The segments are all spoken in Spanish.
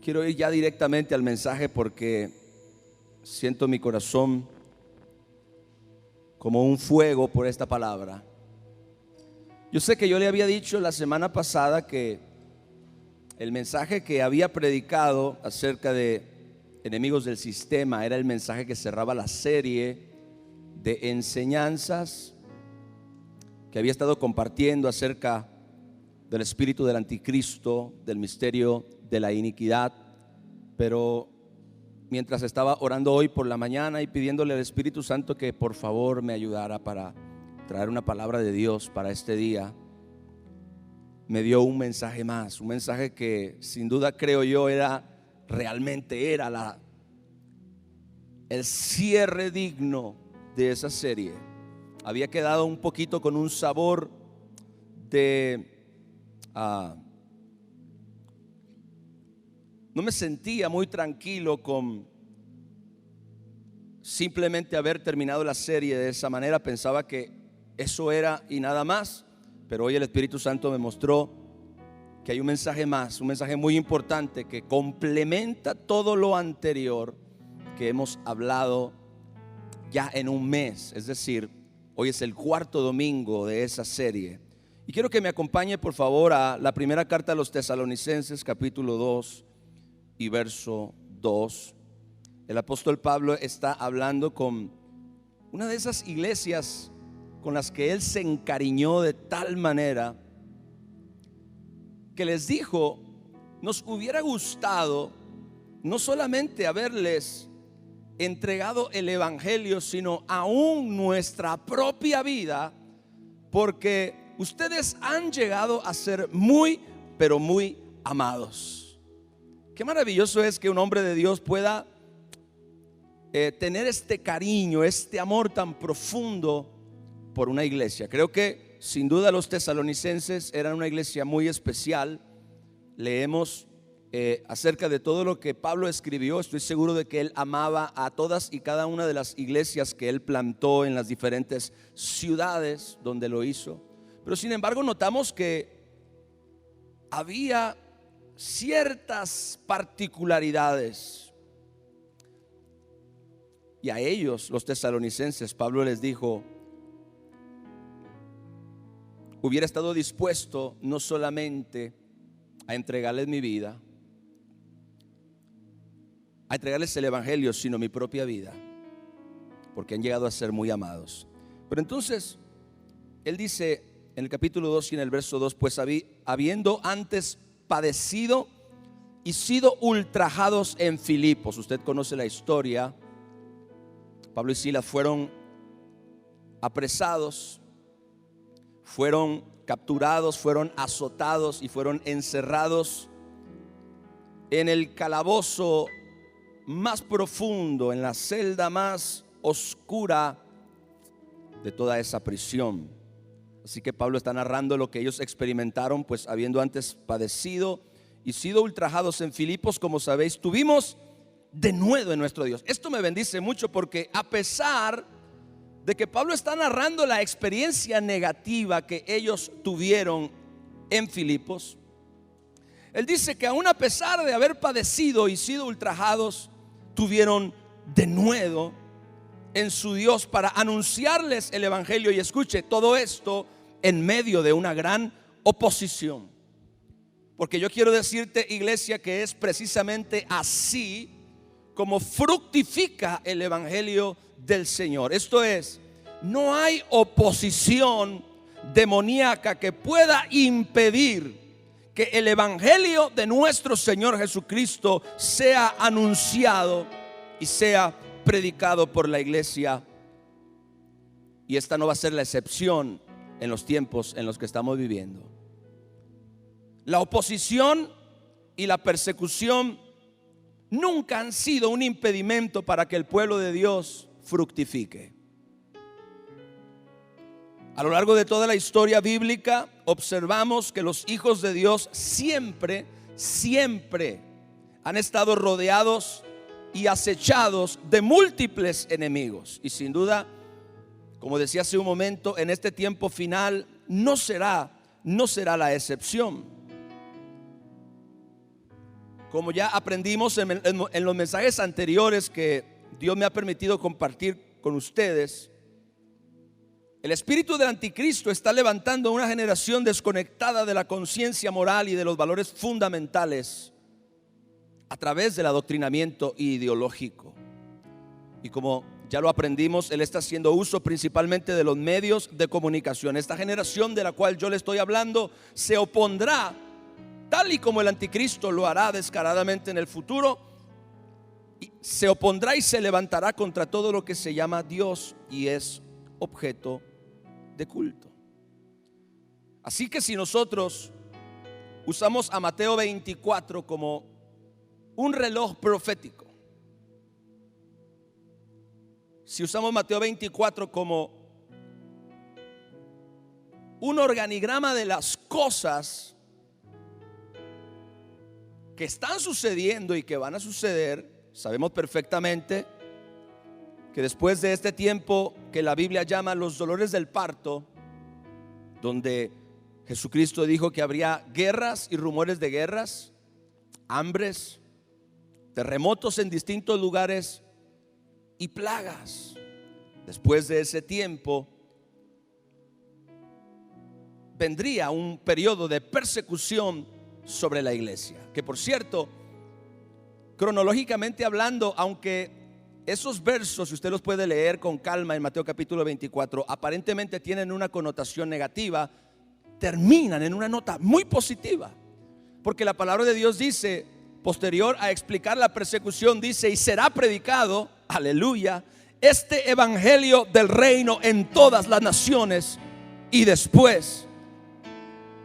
Quiero ir ya directamente al mensaje porque siento mi corazón como un fuego por esta palabra. Yo sé que yo le había dicho la semana pasada que el mensaje que había predicado acerca de enemigos del sistema era el mensaje que cerraba la serie de enseñanzas que había estado compartiendo acerca del espíritu del anticristo, del misterio de la iniquidad. Pero mientras estaba orando hoy por la mañana y pidiéndole al Espíritu Santo que por favor me ayudara para traer una palabra de Dios para este día, me dio un mensaje más, un mensaje que sin duda creo yo realmente era el cierre digno de esa serie. Había quedado un poquito con un sabor de no me sentía muy tranquilo con simplemente haber terminado la serie de esa manera. Pensaba que eso era y nada más, pero hoy el Espíritu Santo me mostró que hay un mensaje más, un mensaje muy importante que complementa todo lo anterior que hemos hablado ya en un mes. Es decir, hoy es el cuarto domingo de esa serie. Y quiero que me acompañe por favor a la primera carta a los Tesalonicenses, capítulo 2 y verso 2. El apóstol Pablo está hablando con una de esas iglesias con las que él se encariñó de tal manera que les dijo: nos hubiera gustado no solamente haberles entregado el evangelio, sino aún nuestra propia vida, porque ustedes han llegado a ser muy, pero muy amados. Qué maravilloso es que un hombre de Dios pueda tener este cariño, este amor tan profundo por una iglesia. Creo que sin duda los tesalonicenses eran una iglesia muy especial. Leemos acerca de todo lo que Pablo escribió. Estoy seguro de que él amaba a todas y cada una de las iglesias que él plantó en las diferentes ciudades donde lo hizo. Pero sin embargo notamos que había ciertas particularidades, y a ellos, los tesalonicenses, Pablo les dijo: hubiera estado dispuesto no solamente a entregarles mi vida, a entregarles el evangelio, sino mi propia vida, porque han llegado a ser muy amados. Pero entonces él dice en el capítulo 2 y en el verso 2: pues habiendo antes padecido y sido ultrajados en Filipos. Usted conoce la historia. Pablo y Silas fueron apresados, fueron capturados, fueron azotados y fueron encerrados en el calabozo más profundo, en la celda más oscura de toda esa prisión. Así que Pablo está narrando lo que ellos experimentaron, pues habiendo antes padecido y sido ultrajados en Filipos, como sabéis, tuvimos denuedo en nuestro Dios. Esto me bendice mucho porque a pesar de que Pablo está narrando la experiencia negativa que ellos tuvieron en Filipos, él dice que aún a pesar de haber padecido y sido ultrajados, tuvieron denuedo en su Dios para anunciarles el evangelio. Y escuche, todo esto en medio de una gran oposición. Porque yo quiero decirte, iglesia, que es precisamente así como fructifica el evangelio del Señor. Esto es, no hay oposición demoníaca que pueda impedir que el evangelio de nuestro Señor Jesucristo sea anunciado y sea predicado por la iglesia. Y esta no va a ser la excepción en los tiempos en los que estamos viviendo. La oposición y la persecución nunca han sido un impedimento para que el pueblo de Dios fructifique. A lo largo de toda la historia bíblica observamos que los hijos de Dios siempre han estado rodeados y acechados de múltiples enemigos. Y sin duda, como decía hace un momento, en este tiempo final no será la excepción. Como ya aprendimos en los mensajes anteriores que Dios me ha permitido compartir con ustedes, el espíritu del anticristo está levantando una generación desconectada de la conciencia moral y de los valores fundamentales a través del adoctrinamiento ideológico. Y como ya lo aprendimos, él está haciendo uso principalmente de los medios de comunicación. Esta generación de la cual yo le estoy hablando se opondrá, tal y como el anticristo lo hará descaradamente en el futuro, se opondrá y se levantará contra todo lo que se llama Dios y es objeto de culto. Así que si nosotros usamos a Mateo 24 como un reloj profético, si usamos Mateo 24 como un organigrama de las cosas que están sucediendo y que van a suceder, sabemos perfectamente que después de este tiempo que la Biblia llama los dolores del parto, donde Jesucristo dijo que habría guerras y rumores de guerras, hambres, terremotos en distintos lugares y plagas. Después de ese tiempo vendría un periodo de persecución sobre la iglesia, que por cierto, cronológicamente hablando, aunque esos versos, si usted los puede leer con calma en Mateo capítulo 24, aparentemente tienen una connotación negativa, terminan en una nota muy positiva, porque la palabra de Dios dice, posterior a explicar la persecución, dice: y será predicado, aleluya, este evangelio del reino en todas las naciones, y después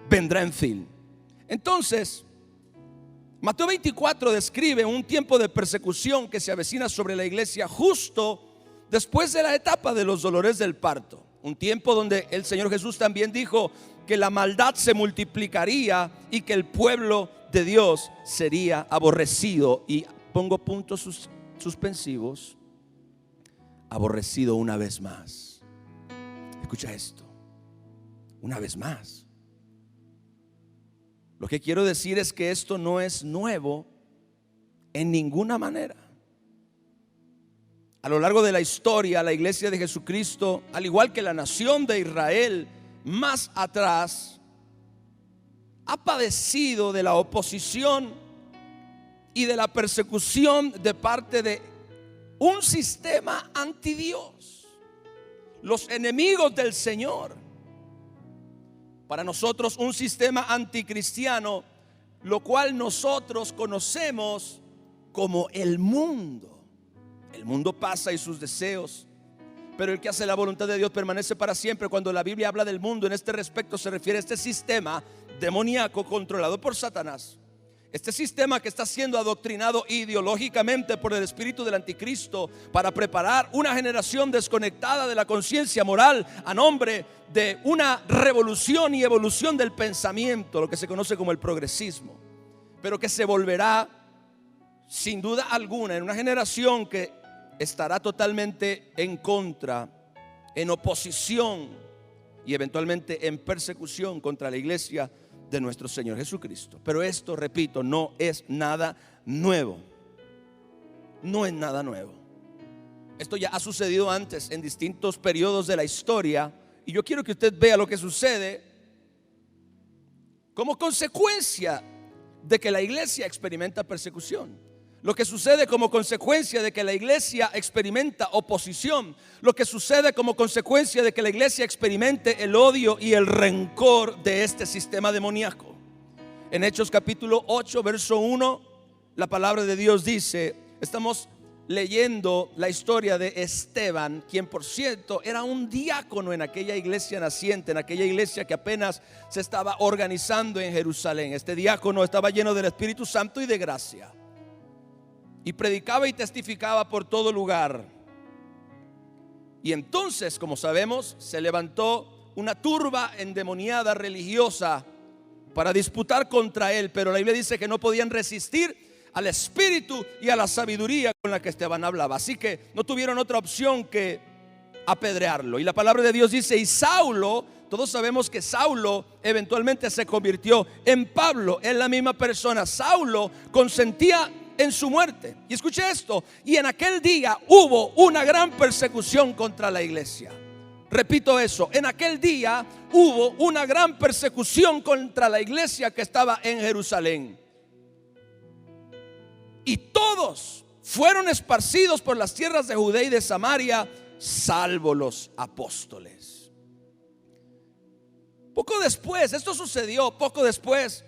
vendrá en fin. Entonces, Mateo 24 describe un tiempo de persecución que se avecina sobre la iglesia justo después de la etapa de los dolores del parto. Un tiempo donde el Señor Jesús también dijo que la maldad se multiplicaría y que el pueblo de Dios sería aborrecido. Y pongo puntos suspensivos: aborrecido una vez más. Escucha esto, una vez más. Lo que quiero decir es que esto no es nuevo en ninguna manera. A lo largo de la historia, la iglesia de Jesucristo, al igual que la nación de Israel más atrás, ha padecido de la oposición y de la persecución de parte de un sistema antidios, los enemigos del Señor. Para nosotros un sistema anticristiano, lo cual nosotros conocemos como el mundo. El mundo pasa y sus deseos, pero el que hace la voluntad de Dios permanece para siempre. Cuando la Biblia habla del mundo en este respecto, se refiere a este sistema demoníaco controlado por Satanás. Este sistema que está siendo adoctrinado ideológicamente por el espíritu del anticristo para preparar una generación desconectada de la conciencia moral a nombre de una revolución y evolución del pensamiento, lo que se conoce como el progresismo, pero que se volverá sin duda alguna en una generación que estará totalmente en contra, en oposición y eventualmente en persecución contra la iglesia de nuestro Señor Jesucristo. Pero esto, repito, no es nada nuevo. No es nada nuevo. Esto ya ha sucedido antes en distintos periodos de la historia, y yo quiero que usted vea lo que sucede como consecuencia de que la iglesia experimenta persecución. Lo que sucede como consecuencia de que la iglesia experimenta oposición. Lo que sucede como consecuencia de que la iglesia experimente el odio y el rencor de este sistema demoníaco. En Hechos capítulo 8 verso 1, la palabra de Dios dice, estamos leyendo la historia de Esteban, quien por cierto era un diácono en aquella iglesia naciente, en aquella iglesia que apenas se estaba organizando en Jerusalén. Este diácono estaba lleno del Espíritu Santo y de gracia, y predicaba y testificaba por todo lugar. Y entonces, como sabemos, se levantó una turba endemoniada religiosa para disputar contra él, pero la Biblia dice que no podían resistir al espíritu y a la sabiduría con la que Esteban hablaba. Así que no tuvieron otra opción que apedrearlo. Y la palabra de Dios dice: y Saulo todos sabemos que Saulo eventualmente se convirtió en Pablo, es la misma persona. Saulo consentía en su muerte. Y escuche esto, y en aquel día hubo una gran persecución contra la iglesia. Repito eso, en aquel día hubo una gran persecución contra la iglesia que estaba en Jerusalén. Y todos fueron esparcidos por las tierras de Judea y de Samaria, salvo los apóstoles. Poco después, esto sucedió poco después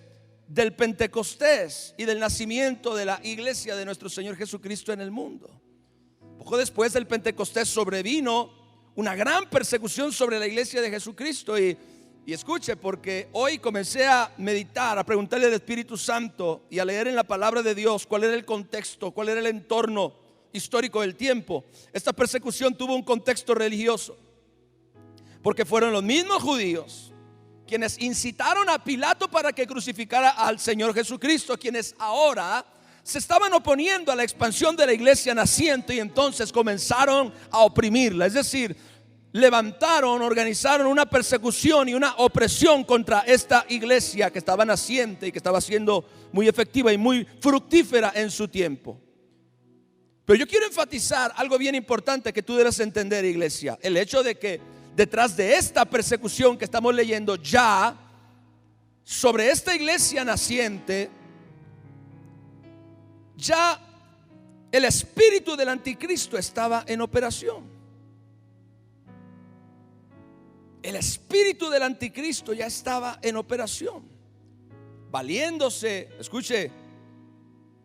del Pentecostés y del nacimiento de la iglesia de nuestro Señor Jesucristo en el mundo. Poco después del Pentecostés sobrevino una gran persecución sobre la iglesia de Jesucristo. Y escuche, porque hoy comencé a meditar, a preguntarle al Espíritu Santo y a leer en la palabra de Dios cuál era el contexto, cuál era el entorno histórico del tiempo. Esta persecución tuvo un contexto religioso, porque fueron los mismos judíos quienes incitaron a Pilato para que crucificara al Señor Jesucristo, quienes ahora se estaban oponiendo a la expansión de la iglesia naciente, y entonces comenzaron a oprimirla. Es decir, organizaron una persecución y una opresión contra esta iglesia que estaba naciente y que estaba siendo muy efectiva y muy fructífera en su tiempo. Pero yo quiero enfatizar algo bien importante que tú debes entender, iglesia: el hecho de que detrás de esta persecución que estamos leyendo, ya sobre esta iglesia naciente, ya el espíritu del anticristo estaba en operación. El espíritu del anticristo ya estaba en operación, valiéndose, escuche,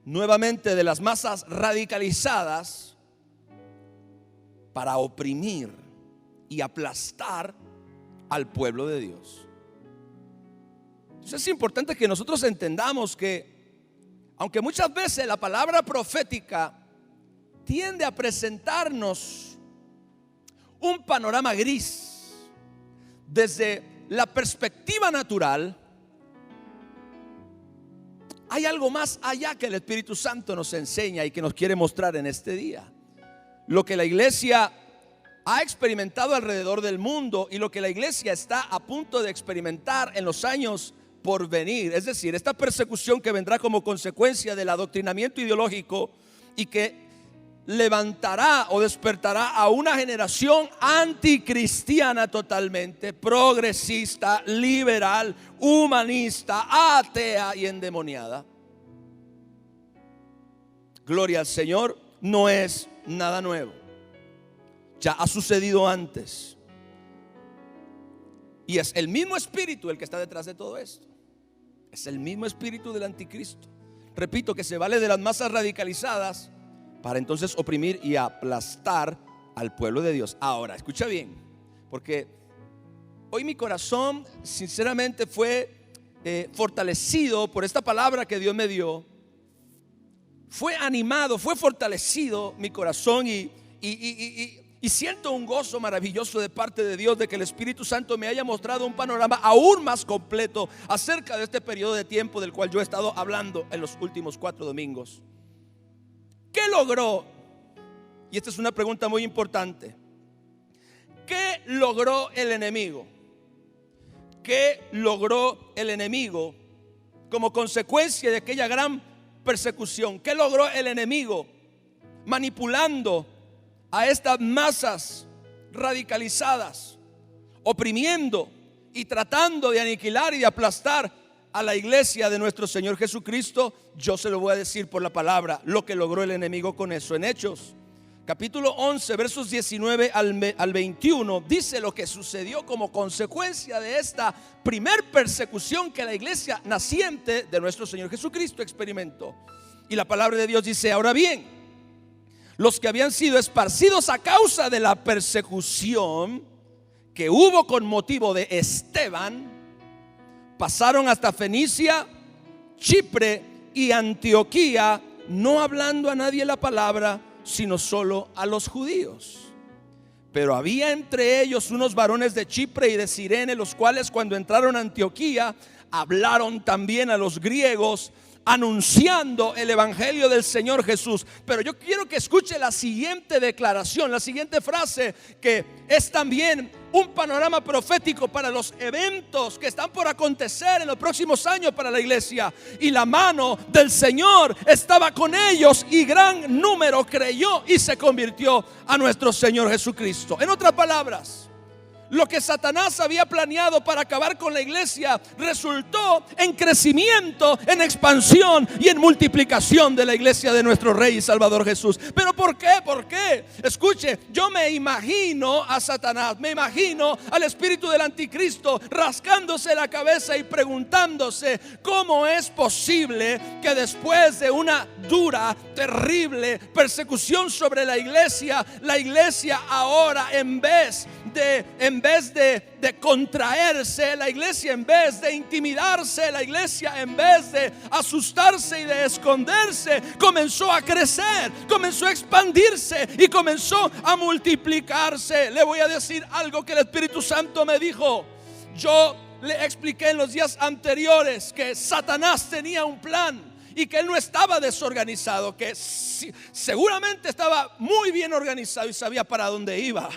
nuevamente de las masas radicalizadas para oprimir y aplastar al pueblo de Dios. Entonces es importante que nosotros entendamos que, aunque muchas veces la palabra profética tiende a presentarnos un panorama gris desde la perspectiva natural, hay algo más allá que el Espíritu Santo nos enseña y que nos quiere mostrar en este día. Lo que la iglesia ha experimentado alrededor del mundo y lo que la iglesia está a punto de experimentar en los años por venir. Es decir, esta persecución que vendrá como consecuencia del adoctrinamiento ideológico y que levantará o despertará a una generación anticristiana totalmente, progresista, liberal, humanista, atea y endemoniada. Gloria al Señor, no es nada nuevo. Ya ha sucedido antes. Y es el mismo espíritu el que está detrás de todo esto. Es el mismo espíritu del anticristo. Repito, que se vale de las masas radicalizadas para entonces oprimir y aplastar al pueblo de Dios. Ahora, escucha bien, porque hoy mi corazón sinceramente fue fortalecido por esta palabra que Dios me dio. Fue animado, fue fortalecido mi corazón y siento un gozo maravilloso de parte de Dios de que el Espíritu Santo me haya mostrado un panorama aún más completo acerca de este periodo de tiempo del cual yo he estado hablando en los últimos 4 domingos. ¿Qué logró? Y esta es una pregunta muy importante. ¿Qué logró el enemigo? ¿Qué logró el enemigo como consecuencia de aquella gran persecución? ¿Qué logró el enemigo manipulando a estas masas radicalizadas, oprimiendo y tratando de aniquilar y de aplastar a la iglesia de nuestro Señor Jesucristo? Yo se lo voy a decir por la palabra, lo que logró el enemigo con eso. En Hechos capítulo 11 versos 19 al 21 dice lo que sucedió como consecuencia de esta primer persecución que la iglesia naciente de nuestro Señor Jesucristo experimentó. Y la palabra de Dios dice: ahora bien, los que habían sido esparcidos a causa de la persecución que hubo con motivo de Esteban, pasaron hasta Fenicia, Chipre y Antioquía, no hablando a nadie la palabra, sino solo a los judíos. Pero había entre ellos unos varones de Chipre y de Cirene, los cuales cuando entraron a Antioquía hablaron también a los griegos, anunciando el evangelio del Señor Jesús. Pero yo quiero que escuche la siguiente declaración, la siguiente frase, que es también un panorama profético para los eventos que están por acontecer en los próximos años para la iglesia. Y la mano del Señor estaba con ellos y gran número creyó y se convirtió a nuestro Señor Jesucristo. En otras palabras, lo que Satanás había planeado para acabar con la iglesia resultó en crecimiento, en expansión y en multiplicación de la iglesia de nuestro Rey y Salvador Jesús. ¿Pero por qué? ¿Por qué? Escuche, yo me imagino a Satanás, me imagino al espíritu del anticristo rascándose la cabeza y preguntándose cómo es posible que después de una dura, terrible persecución sobre la iglesia ahora en vez de contraerse, la iglesia en vez de intimidarse, la iglesia en vez de asustarse y de esconderse, comenzó a crecer, comenzó a expandirse y comenzó a multiplicarse. Le voy a decir algo que el Espíritu Santo me dijo. Yo le expliqué en los días anteriores que Satanás tenía un plan y que él no estaba desorganizado, que seguramente estaba muy bien organizado y sabía para dónde iba.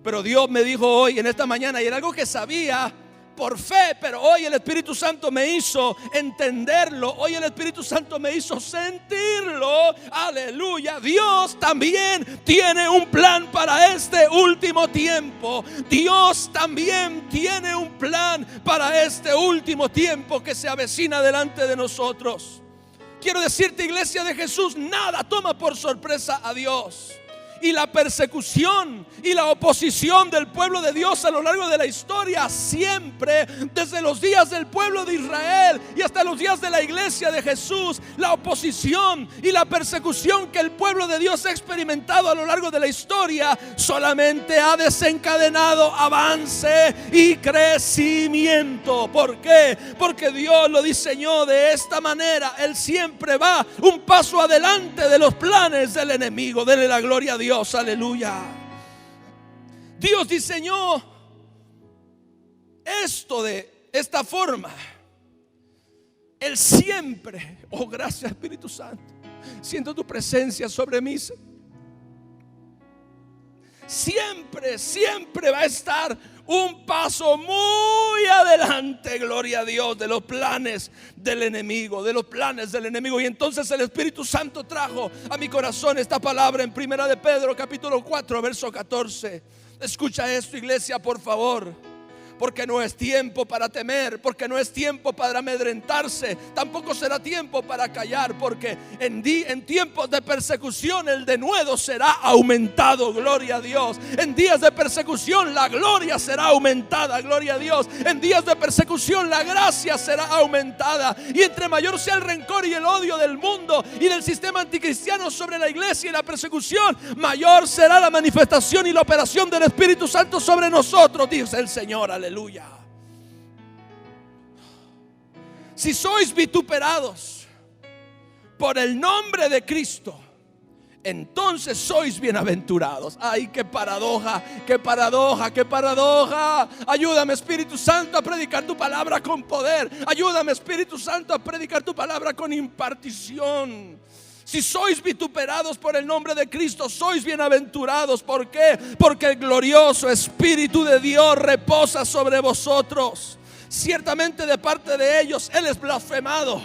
Pero Dios me dijo hoy, en esta mañana, y era algo que sabía por fe, pero hoy el Espíritu Santo me hizo entenderlo. Hoy el Espíritu Santo me hizo sentirlo. Aleluya. Dios también tiene un plan para este último tiempo. Dios también tiene un plan para este último tiempo que se avecina delante de nosotros. Quiero decirte, iglesia de Jesús, nada toma por sorpresa a Dios. Y la persecución y la oposición del pueblo de Dios a lo largo de la historia, siempre, desde los días del pueblo de Israel y hasta los días de la iglesia de Jesús, la oposición y la persecución que el pueblo de Dios ha experimentado a lo largo de la historia solamente ha desencadenado avance y crecimiento. ¿Por qué? Porque Dios lo diseñó de esta manera. Él siempre va un paso adelante de los planes del enemigo. Denle la gloria a Dios. Aleluya. Dios diseñó esto de esta forma. Él siempre, oh gracias Espíritu Santo, siento tu presencia sobre mí. Siempre va a estar un paso muy adelante, gloria a Dios, de los planes del enemigo, de los planes del enemigo. Y entonces el Espíritu Santo trajo a mi corazón esta palabra en Primera de Pedro, capítulo 4, verso 14. Escucha esto, iglesia, por favor. Porque no es tiempo para temer, porque no es tiempo para amedrentarse, tampoco será tiempo para callar, porque en tiempos de persecución el denuedo será aumentado, gloria a Dios. En días de persecución la gloria será aumentada, gloria a Dios. En días de persecución la gracia será aumentada. Y entre mayor sea el rencor y el odio del mundo y del sistema anticristiano sobre la iglesia y la persecución, mayor será la manifestación y la operación del Espíritu Santo sobre nosotros, dice el Señor. Aleluya. Si sois vituperados por el nombre de Cristo, entonces sois bienaventurados. Ay, qué paradoja, qué paradoja, qué paradoja. Ayúdame, Espíritu Santo, a predicar tu palabra con poder. Ayúdame, Espíritu Santo, a predicar tu palabra con impartición. Si sois vituperados por el nombre de Cristo, sois bienaventurados. ¿Por qué? Porque el glorioso Espíritu de Dios reposa sobre vosotros. Ciertamente de parte de ellos Él es blasfemado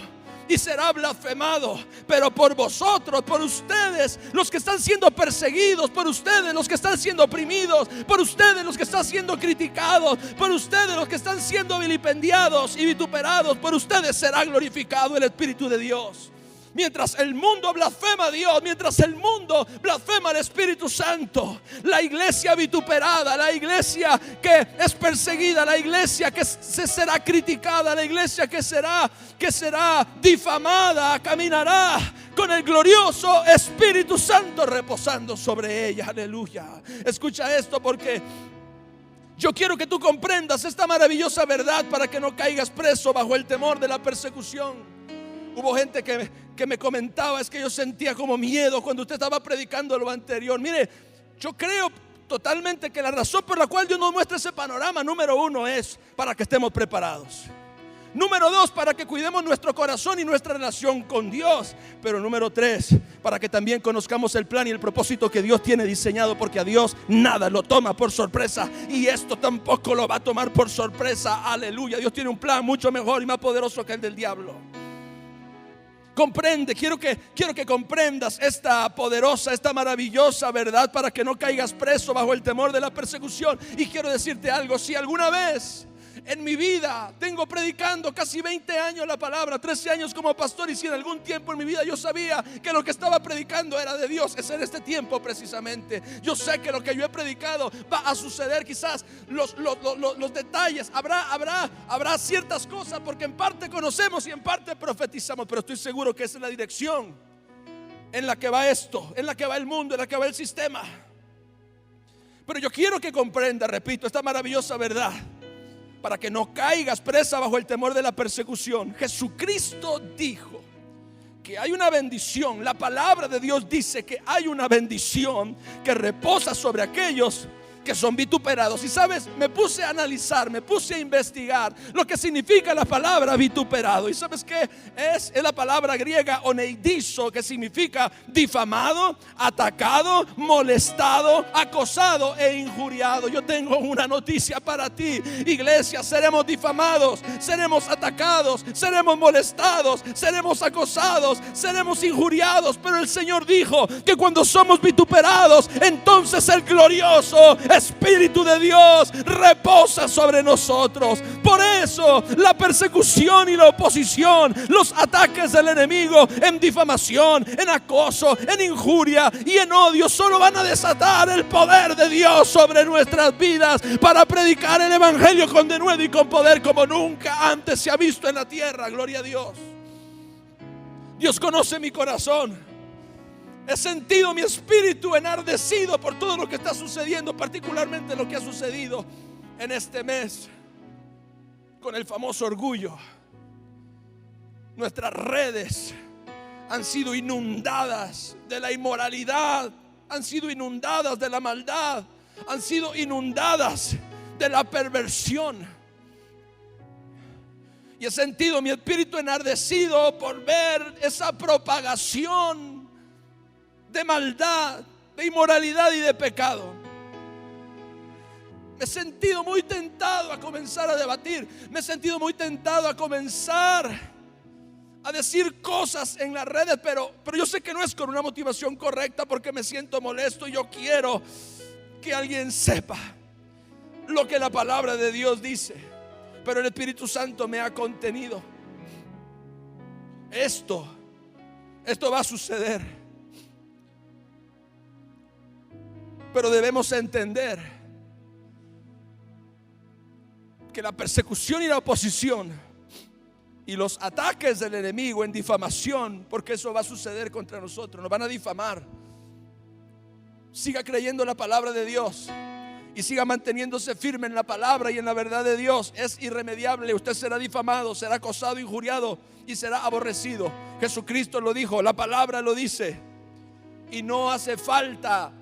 y será blasfemado, pero por vosotros, por ustedes, los que están siendo perseguidos, por ustedes, los que están siendo oprimidos, por ustedes, los que están siendo criticados, por ustedes, los que están siendo vilipendiados y vituperados, por ustedes será glorificado el Espíritu de Dios. Mientras el mundo blasfema a Dios, mientras el mundo blasfema al Espíritu Santo, la iglesia vituperada, la iglesia que es perseguida, la iglesia que se será criticada, la iglesia que será difamada, caminará con el glorioso Espíritu Santo reposando sobre ella. Aleluya. Escucha esto, porque yo quiero que tú comprendas esta maravillosa verdad para que no caigas preso bajo el temor de la persecución. Hubo gente que me comentaba, es que yo sentía como miedo cuando usted estaba predicando lo anterior. Mire, yo creo totalmente que la razón por la cual Dios nos muestra ese panorama, número uno, es para que estemos preparados. Número 2, para que cuidemos nuestro corazón y nuestra relación con Dios. Pero número 3, para que también conozcamos el plan y el propósito que Dios tiene diseñado, porque a Dios nada lo toma por sorpresa, y esto tampoco lo va a tomar por sorpresa. Aleluya. Dios tiene un plan mucho mejor y más poderoso que el del diablo. Comprende, quiero que comprendas esta poderosa, esta maravillosa verdad, para que no caigas preso bajo el temor de la persecución. Y quiero decirte algo: si alguna vez en mi vida tengo predicando casi 20 años la palabra, 13 años como pastor, y si en algún tiempo en mi vida yo sabía que lo que estaba predicando era de Dios, es en este tiempo precisamente. Yo sé que lo que yo he predicado va a suceder. Quizás los detalles, habrá ciertas cosas, porque en parte conocemos y en parte profetizamos, pero estoy seguro que esa es la dirección en la que va esto, en la que va el mundo, en la que va el sistema. Pero yo quiero que comprenda, repito, esta maravillosa verdad, para que no caigas presa bajo el temor de la persecución. Jesucristo dijo que hay una bendición. La palabra de Dios dice que hay una bendición que reposa sobre aquellos que son vituperados. Y sabes, me puse a analizar, me puse a investigar lo que significa la palabra vituperado. Y sabes qué es la palabra griega oneidizo, que significa difamado, atacado, molestado, acosado e injuriado. Yo tengo una noticia para ti, iglesia: seremos difamados, seremos atacados, seremos molestados, seremos acosados, seremos injuriados. Pero el Señor dijo que cuando somos vituperados, entonces el glorioso Espíritu de Dios reposa sobre nosotros. Por eso la persecución y la oposición, los ataques del enemigo en difamación, en acoso, en injuria y en odio, solo van a desatar el poder de Dios sobre nuestras vidas, para predicar el evangelio con denuedo y con poder como nunca antes se ha visto en la tierra. Gloria a Dios. Dios conoce mi corazón. He sentido mi espíritu enardecido por todo lo que está sucediendo, particularmente lo que ha sucedido en este mes con el famoso orgullo. Nuestras redes han sido inundadas de la inmoralidad, han sido inundadas de la maldad, han sido inundadas de la perversión. Y he sentido mi espíritu enardecido por ver esa propagación de maldad, de inmoralidad y de pecado. Me he sentido muy tentado a comenzar a debatir. Me he sentido muy tentado a comenzar a decir cosas en las redes, pero yo sé que no es con una motivación correcta, porque me siento molesto y yo quiero que alguien sepa lo que la palabra de Dios dice. Pero el Espíritu Santo me ha contenido. Esto va a suceder. Pero debemos entender que la persecución y la oposición y los ataques del enemigo en difamación, porque eso va a suceder contra nosotros, nos van a difamar. Siga creyendo la palabra de Dios y siga manteniéndose firme en la palabra y en la verdad de Dios. Es irremediable. Usted será difamado, será acosado, injuriado y será aborrecido. Jesucristo lo dijo, la palabra lo dice, y no hace falta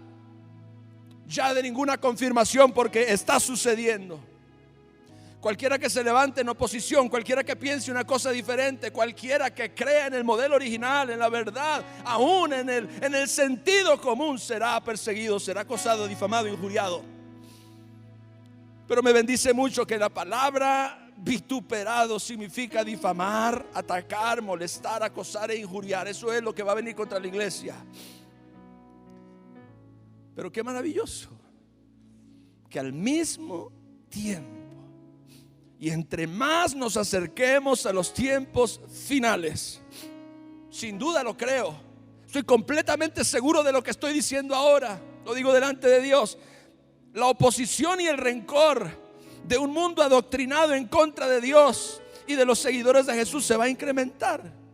ya de ninguna confirmación, porque está sucediendo. Cualquiera que se levante en oposición, cualquiera que piense una cosa diferente, cualquiera que crea en el modelo original, en la verdad, aún en el sentido común, será perseguido, será acosado, difamado, injuriado. Pero me bendice mucho que la palabra vituperado significa difamar, atacar, molestar, acosar e injuriar. Eso es lo que va a venir contra la iglesia. Pero qué maravilloso que al mismo tiempo, y entre más nos acerquemos a los tiempos finales, sin duda lo creo, estoy completamente seguro de lo que estoy diciendo ahora, lo digo delante de Dios, la oposición y el rencor de un mundo adoctrinado en contra de Dios y de los seguidores de Jesús se va a incrementar.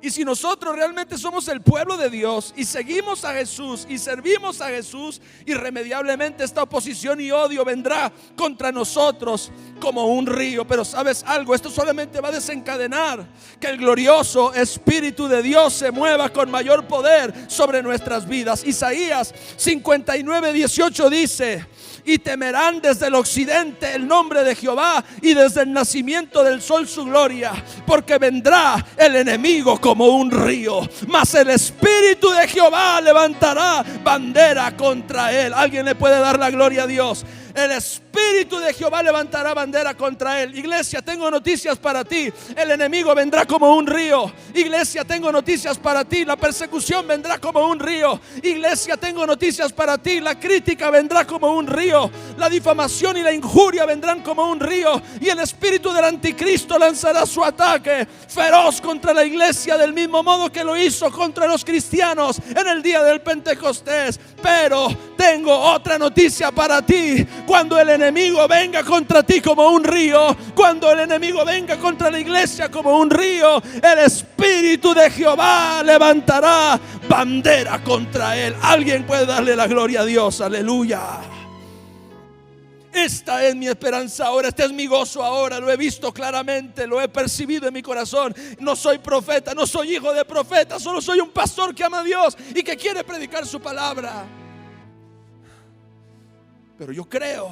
Y si nosotros realmente somos el pueblo de Dios y seguimos a Jesús y servimos a Jesús, irremediablemente esta oposición y odio vendrá contra nosotros. como un río. Pero ¿sabes algo? Esto solamente va a desencadenar que el glorioso Espíritu de Dios se mueva con mayor poder sobre nuestras vidas. Isaías 59:18 dice: y temerán desde el occidente el nombre de Jehová, y desde el nacimiento del sol su gloria, porque vendrá el enemigo como un río, mas el Espíritu de Jehová levantará bandera contra él. ¿Alguien le puede dar la gloria a Dios? El Espíritu de Jehová levantará bandera contra él. Iglesia, tengo noticias para ti. El enemigo vendrá como un río. Iglesia, tengo noticias para ti. La persecución vendrá como un río. Iglesia, tengo noticias para ti. La crítica vendrá como un río. La difamación y la injuria vendrán como un río. Y el espíritu del anticristo lanzará su ataque feroz contra la iglesia, del mismo modo que lo hizo contra los cristianos en el día del Pentecostés. Pero tengo otra noticia para ti. Cuando el enemigo venga contra ti como un río, cuando el enemigo venga contra la iglesia como un río, el Espíritu de Jehová levantará bandera contra él. Alguien puede darle la gloria a Dios. Aleluya. Esta es mi esperanza ahora, este es mi gozo ahora. Lo he visto claramente, lo he percibido en mi corazón. No soy profeta, no soy hijo de profeta, solo soy un pastor que ama a Dios y que quiere predicar su palabra. Pero yo creo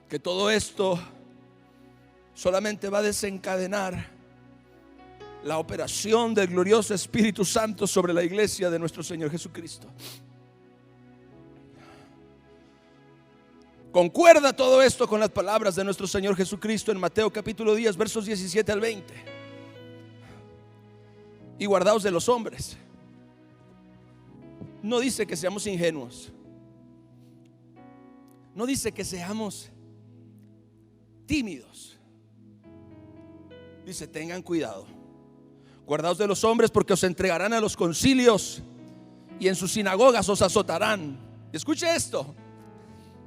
que todo esto solamente va a desencadenar la operación del glorioso Espíritu Santo sobre la iglesia de nuestro Señor Jesucristo. Concuerda todo esto con las palabras de nuestro Señor Jesucristo en Mateo capítulo 10, versos 17 al 20. Y guardaos de los hombres. No dice que seamos ingenuos. No dice que seamos tímidos. Dice: tengan cuidado. Guardaos de los hombres, porque os entregarán a los concilios y en sus sinagogas os azotarán. Escuche esto: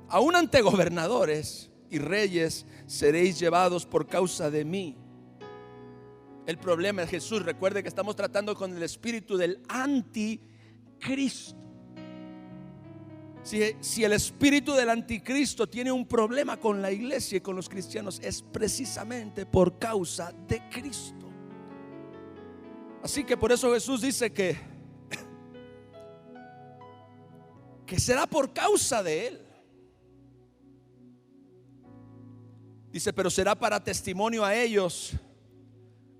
aún ante gobernadores y reyes seréis llevados por causa de mí. El problema es Jesús. Recuerde que estamos tratando con el espíritu del anticristo. Si el espíritu del anticristo tiene un problema con la iglesia y con los cristianos, es precisamente por causa de Cristo. Así que por eso Jesús dice que será por causa de él. Dice: pero será para testimonio a ellos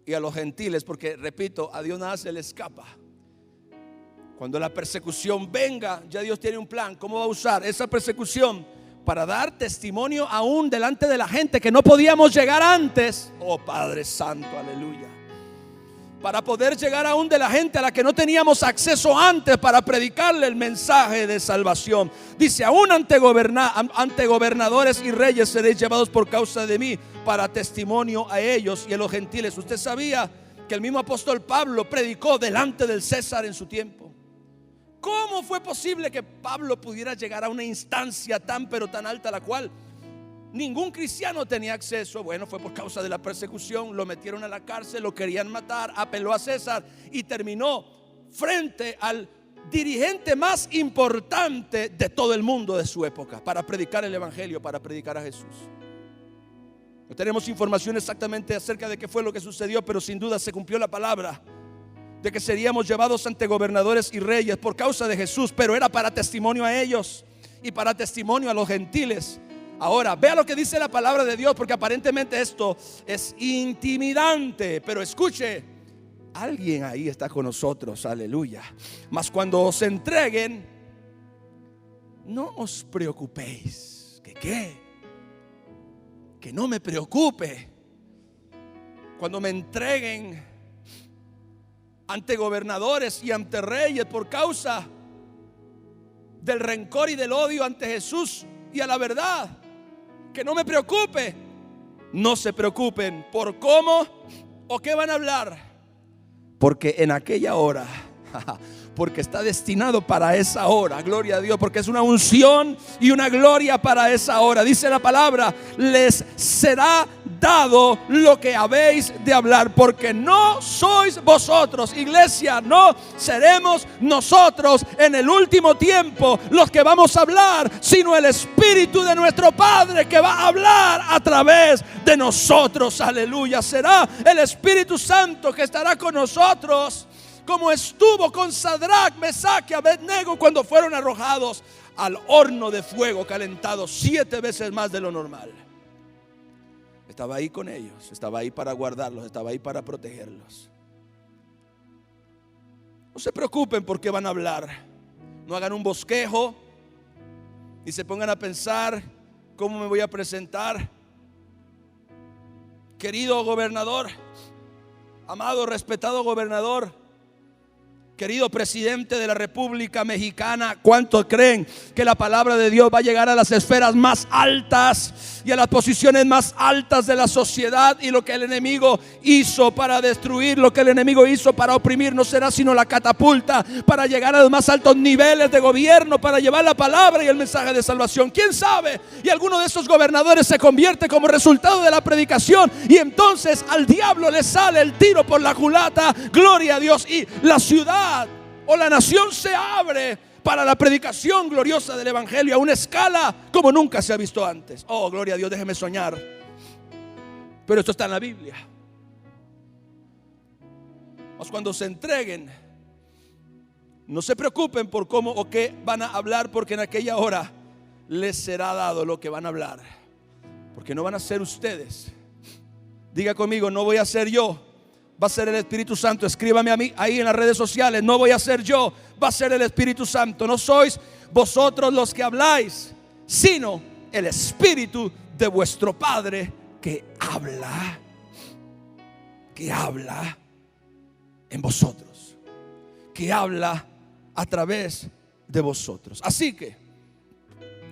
y a los gentiles, porque repito, a Dios nada se le escapa. Cuando la persecución venga, ya Dios tiene un plan. ¿Cómo va a usar esa persecución? Para dar testimonio aún delante de la gente que no podíamos llegar antes. Oh Padre Santo, aleluya. Para poder llegar aún de la gente a la que no teníamos acceso antes, para predicarle el mensaje de salvación. Dice: aún ante gobernadores y reyes seréis llevados por causa de mí, para testimonio a ellos y a los gentiles. Usted sabía que el mismo apóstol Pablo predicó delante del César en su tiempo. ¿Cómo fue posible que Pablo pudiera llegar a una instancia tan pero tan alta a la cual ningún cristiano tenía acceso? Bueno, fue por causa de la persecución. Lo metieron a la cárcel, lo querían matar, apeló a César y terminó frente al dirigente más importante de todo el mundo de su época, para predicar el evangelio, para predicar a Jesús. No tenemos información exactamente acerca de qué fue lo que sucedió, pero sin duda se cumplió la palabra de que seríamos llevados ante gobernadores y reyes por causa de Jesús. Pero era para testimonio a ellos y para testimonio a los gentiles. Ahora, vea lo que dice la palabra de Dios, porque aparentemente esto es intimidante. Pero escuche, alguien ahí está con nosotros, aleluya. Mas cuando os entreguen, no os preocupéis. ¿Qué? Que no me preocupe. Cuando me entreguen ante gobernadores y ante reyes por causa del rencor y del odio ante Jesús y a la verdad, que no me preocupe. No se preocupen por cómo o qué van a hablar, porque en aquella hora, porque está destinado para esa hora, gloria a Dios, porque es una unción y una gloria para esa hora. Dice la palabra: les será dado lo que habéis de hablar, porque no sois vosotros, iglesia, no seremos nosotros en el último tiempo los que vamos a hablar, sino el Espíritu de nuestro Padre que va a hablar a través de nosotros. Aleluya. Será el Espíritu Santo que estará con nosotros, como estuvo con Sadrach, Mesach y Abednego cuando fueron arrojados al horno de fuego calentado 7 veces más de lo normal. Estaba ahí con ellos, estaba ahí para guardarlos, estaba ahí para protegerlos. No se preocupen por qué van a hablar. No hagan un bosquejo y se pongan a pensar cómo me voy a presentar. Querido gobernador, amado, respetado gobernador, querido presidente de la República Mexicana, ¿cuántos creen que la palabra de Dios va a llegar a las esferas más altas y a las posiciones más altas de la sociedad? Y lo que el enemigo hizo para destruir, lo que el enemigo hizo para oprimir, no será sino la catapulta para llegar a los más altos niveles de gobierno, para llevar la palabra y el mensaje de salvación. ¿Quién sabe? Y alguno de esos gobernadores se convierte como resultado de la predicación, y entonces al diablo le sale el tiro por la culata. Gloria a Dios. Y la ciudad o la nación se abre para la predicación gloriosa del evangelio a una escala como nunca se ha visto antes. Oh, gloria a Dios, déjeme soñar. Pero esto está en la Biblia. Mas cuando se entreguen, no se preocupen por cómo o qué van a hablar, porque en aquella hora les será dado lo que van a hablar, porque no van a ser ustedes. Diga conmigo: no voy a ser yo, va a ser el Espíritu Santo. Escríbame a mí ahí en las redes sociales: no voy a ser yo, va a ser el Espíritu Santo. No sois vosotros los que habláis, sino el Espíritu de vuestro Padre que habla en vosotros, que habla a través de vosotros. Así que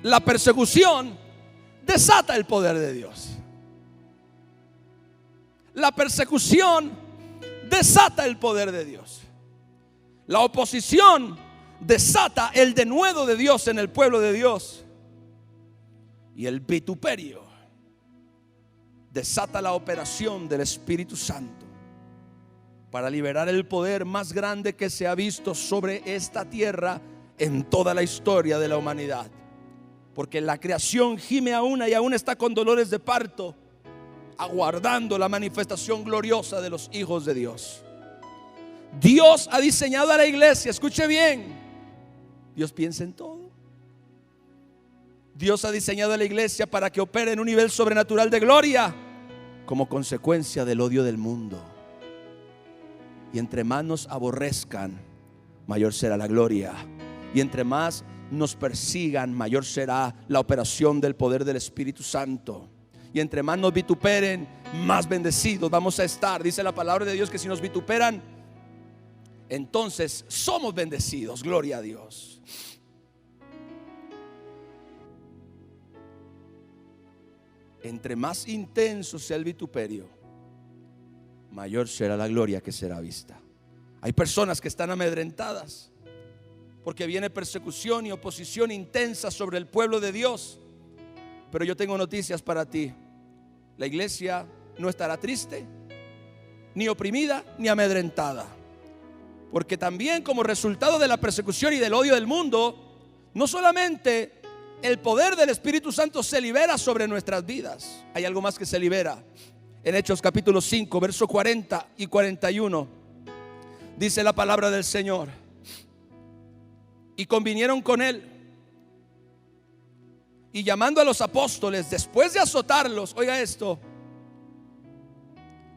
la persecución desata el poder de Dios. La persecución desata el poder de Dios. La oposición desata el denuedo de Dios en el pueblo de Dios. Y el vituperio desata la operación del Espíritu Santo para liberar el poder más grande que se ha visto sobre esta tierra en toda la historia de la humanidad. Porque la creación gime aún y aún está con dolores de parto, aguardando la manifestación gloriosa de los hijos de Dios. Dios ha diseñado a la iglesia, escuche bien, Dios piensa en todo. Dios ha diseñado a la iglesia para que opere en un nivel sobrenatural de gloria como consecuencia del odio del mundo. Y entre más nos aborrezcan, mayor será la gloria. Y entre más nos persigan, mayor será la operación del poder del Espíritu Santo. Y entre más nos vituperen, más bendecidos vamos a estar. Dice la palabra de Dios que si nos vituperan, entonces somos bendecidos. Gloria a Dios. Entre más intenso sea el vituperio, mayor será la gloria que será vista. Hay personas que están amedrentadas porque viene persecución y oposición intensa sobre el pueblo de Dios. Pero yo tengo noticias para ti. La iglesia no estará triste, ni oprimida, ni amedrentada. Porque también como resultado de la persecución y del odio del mundo, no solamente el poder del Espíritu Santo se libera sobre nuestras vidas, hay algo más que se libera. En Hechos capítulo 5, verso 40 y 41, dice la palabra del Señor: y convinieron con él, y llamando a los apóstoles, después de azotarlos, oiga esto,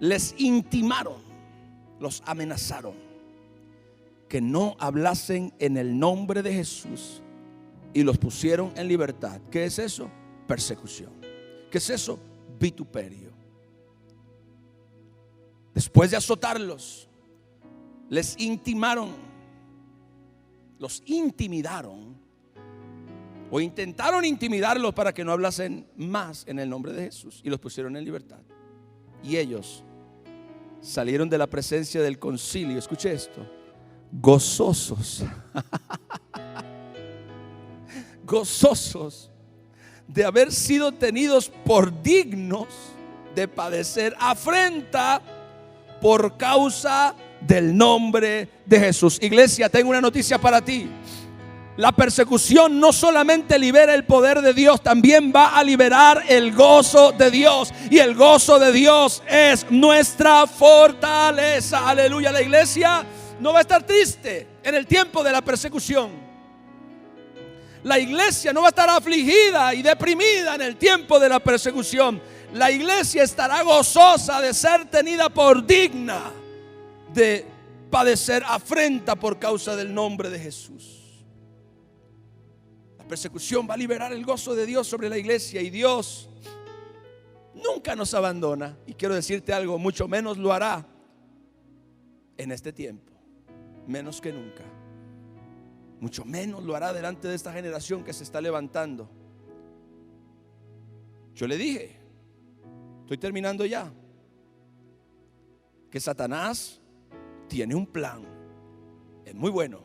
les intimaron, los amenazaron, que no hablasen en el nombre de Jesús, y los pusieron en libertad. ¿Qué es eso? Persecución. ¿Qué es eso? Vituperio. Después de azotarlos, les intimaron, los intimidaron, o intentaron intimidarlos para que no hablasen más en el nombre de Jesús, y los pusieron en libertad. Y ellos salieron de la presencia del concilio, escuche esto, gozosos gozosos de haber sido tenidos por dignos de padecer afrenta por causa del nombre de Jesús. Iglesia, tengo una noticia para ti. La persecución no solamente libera el poder de Dios, también va a liberar el gozo de Dios. Y el gozo de Dios es nuestra fortaleza. Aleluya. La iglesia no va a estar triste en el tiempo de la persecución. La iglesia no va a estar afligida y deprimida en el tiempo de la persecución. La iglesia estará gozosa de ser tenida por digna de padecer afrenta por causa del nombre de Jesús. La persecución va a liberar el gozo de Dios sobre la iglesia, y Dios nunca nos abandona. Y quiero decirte algo, mucho menos lo hará en este tiempo, menos que nunca. Mucho menos lo hará delante de esta generación que se está levantando. Yo le dije, estoy terminando ya, que Satanás tiene un plan, es muy bueno.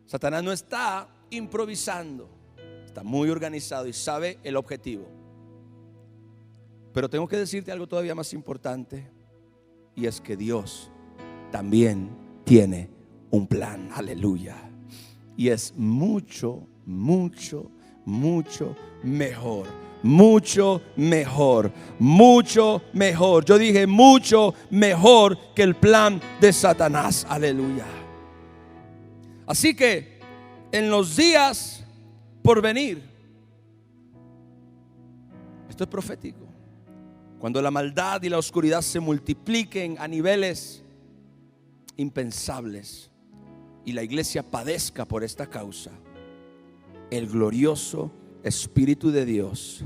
Satanás no está improvisando, está muy organizado y sabe el objetivo. Pero tengo que decirte algo todavía más importante, y es que Dios también tiene un plan. Aleluya. Y es mucho, mucho, mucho mejor. Mucho mejor, mucho mejor. Yo dije mucho mejor que el plan de Satanás. Aleluya. Así que en los días por venir, esto es profético, cuando la maldad y la oscuridad se multipliquen a niveles impensables y la iglesia padezca por esta causa, el glorioso Espíritu de Dios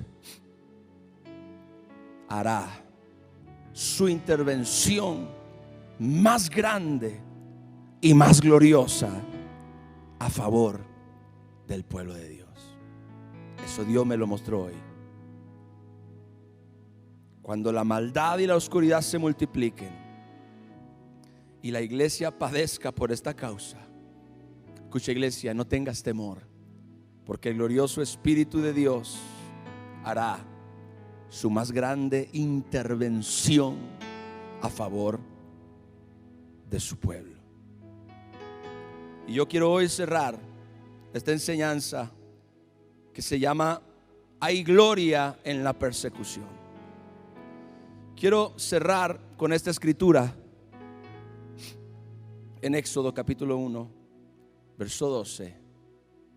hará su intervención más grande y más gloriosa a favor del pueblo de Dios. Eso Dios me lo mostró hoy. Cuando la maldad y la oscuridad se multipliquen y la iglesia padezca por esta causa, escucha, iglesia, no tengas temor, porque el glorioso Espíritu de Dios hará su más grande intervención a favor de su pueblo. Y yo quiero hoy cerrar esta enseñanza que se llama Hay gloria en la persecución. Quiero cerrar con esta escritura en Éxodo capítulo 1, verso 12.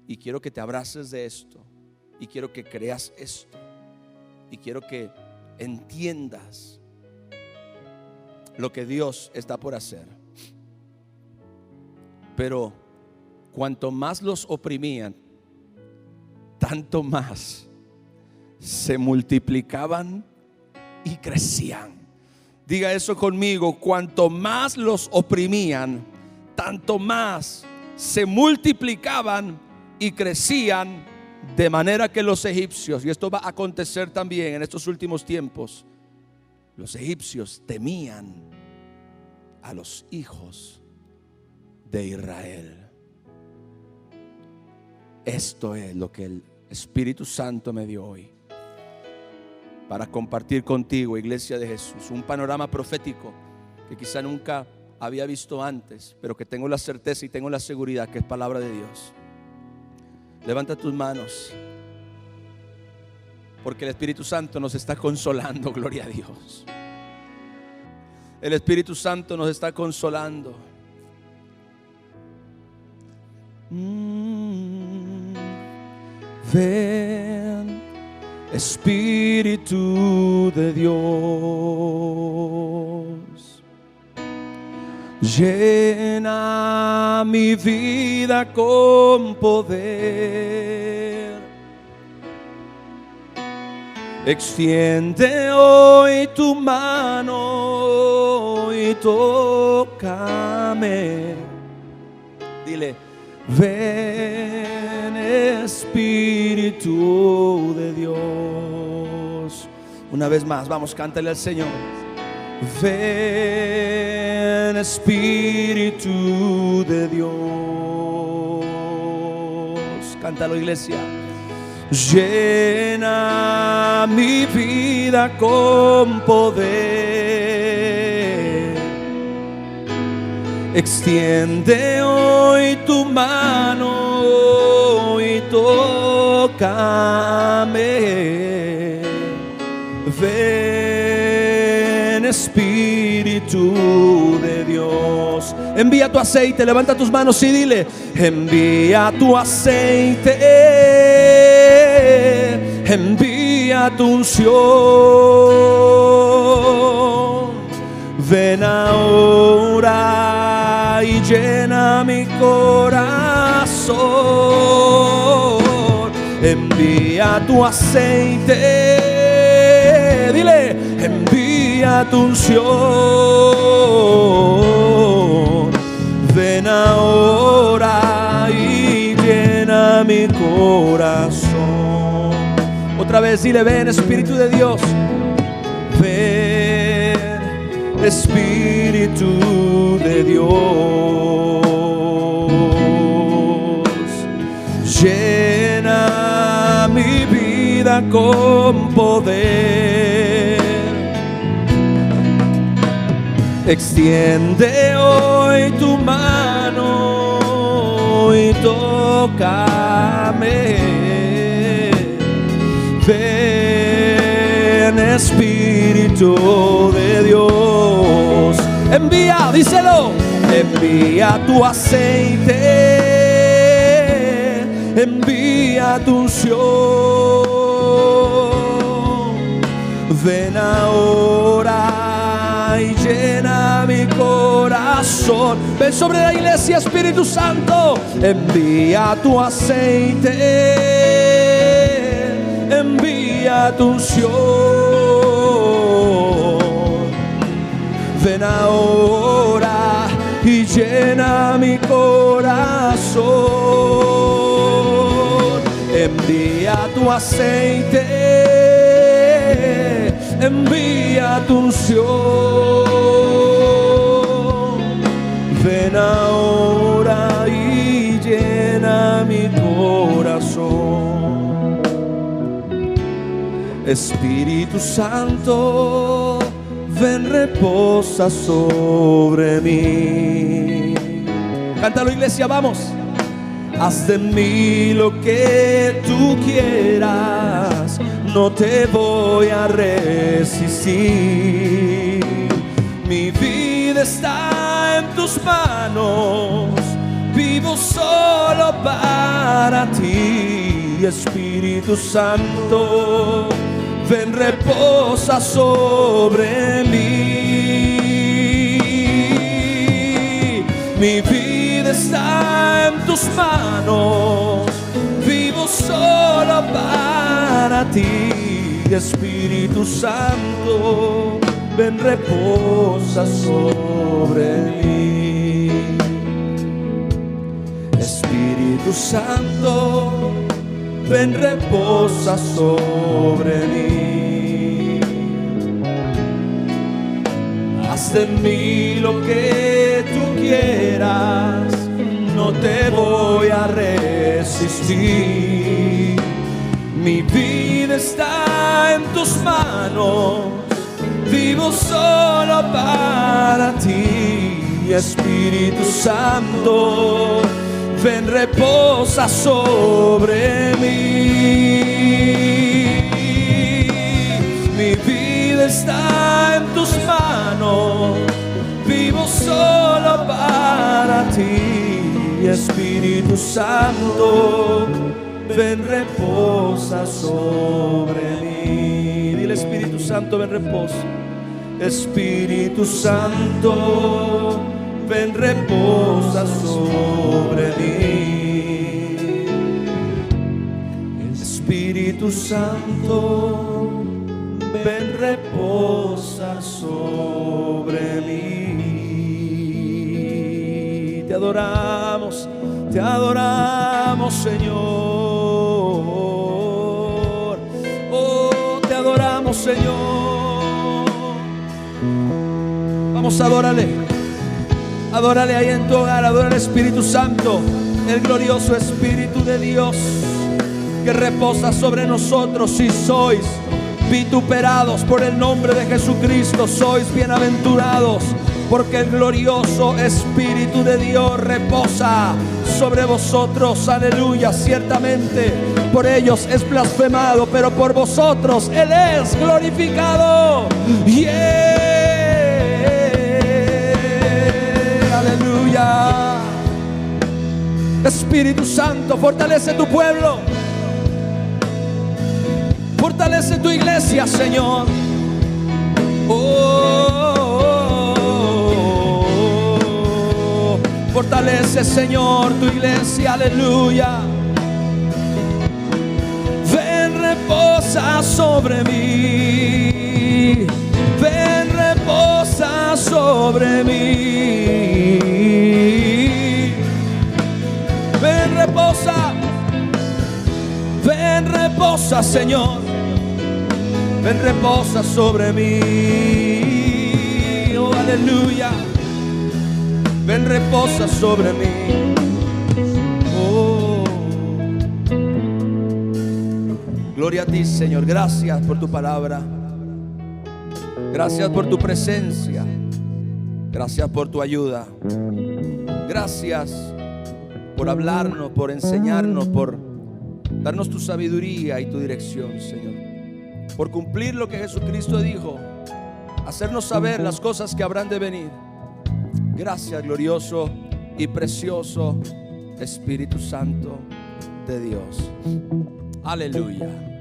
Y quiero que te abraces de esto, y quiero que creas esto, y quiero que entiendas lo que Dios está por hacer. Pero cuanto más los oprimían, tanto más se multiplicaban y crecían. Diga eso conmigo: cuanto más los oprimían, tanto más se multiplicaban y crecían, de manera que los egipcios, y esto va a acontecer también en estos últimos tiempos, los egipcios temían a los hijos de Israel. Esto es lo que el Espíritu Santo me dio hoy para compartir contigo, iglesia de Jesús, un panorama profético que quizá nunca había visto antes, pero que tengo la certeza y tengo la seguridad que es palabra de Dios. Levanta tus manos, porque el Espíritu Santo nos está consolando. Gloria a Dios. El Espíritu Santo nos está consolando. Ven, Espíritu de Dios, llena mi vida con poder. Extiende hoy tu mano y tócame. Dile: ven, Espíritu de Dios. Una vez más, vamos, cántale al Señor. Ven, Espíritu de Dios. Cántalo, iglesia. Llena mi vida con poder. Extiende hoy tu mano y tócame. Ven, Espíritu de Dios. Envía tu aceite, levanta tus manos y dile: envía tu aceite, envía tu unción. Ven ahora y llena mi corazón. Envía tu aceite, dile: envía tu unción. Ven ahora y llena mi corazón. Otra vez dile: ven, Espíritu de Dios. Ven, Espíritu de Dios. Llena mi vida con poder. Extiende hoy tu mano y tócame. Ven, Espíritu de Dios. Envía, díselo. Envía tu aceite, envía tu unción. Ven ahora y llena mi corazón. Ven sobre la iglesia, Espíritu Santo. Envía tu aceite, envía tu unción. Ven ahora y llena mi corazón. Envía tu aceite, envía tu unción. Ven ahora y llena mi corazón. Espíritu Santo, ven, reposa sobre mí. Cántalo, iglesia, vamos. Haz de mí lo que tú quieras, no te voy a resistir. Mi vida está en tus manos, vivo solo para ti. Espíritu Santo, ven, reposa sobre mí. Mi vida está en tus manos, vivo solo para ti. Espíritu Santo, ven, reposa sobre mí. Espíritu Santo, ven, reposa sobre mí. Haz de mí lo que tú quieras, no te voy a resistir. Mi vida está en tus manos, vivo solo para ti. Espíritu Santo, ven, reposa sobre mí. Mi vida está en tus manos, vivo solo para ti. Espíritu Santo, ven, reposa sobre mí. Dile: Espíritu Santo, ven, reposa. Espíritu Santo, ven, reposa sobre mí. Espíritu Santo, ven, reposa sobre mí. Te adoramos, Señor. Oh, te adoramos, Señor. Vamos a adorarle. Adórale ahí en tu hogar, adora al Espíritu Santo, el glorioso Espíritu de Dios. que reposa sobre nosotros. Si sois vituperados por el nombre de Jesucristo, sois bienaventurados, porque el glorioso Espíritu de Dios reposa sobre vosotros. Aleluya. Ciertamente por ellos es blasfemado, pero por vosotros Él es glorificado. Aleluya. Espíritu Santo, fortalece tu pueblo, fortalece tu iglesia, Señor. Fortalece, Señor, tu iglesia. Aleluya. Ven, reposa sobre mí. Ven, reposa sobre mí. Ven, reposa. Ven, reposa, Señor. Ven, reposa sobre mí. Oh, aleluya. Ven, reposa sobre mí. Oh. Gloria a ti, Señor. Gracias por tu palabra. Gracias por tu presencia. Gracias por tu ayuda. Gracias por hablarnos, por enseñarnos, por darnos tu sabiduría y tu dirección, Señor. Por cumplir lo que Jesucristo dijo, hacernos saber las cosas que habrán de venir. Gracias, glorioso y precioso Espíritu Santo de Dios. Aleluya.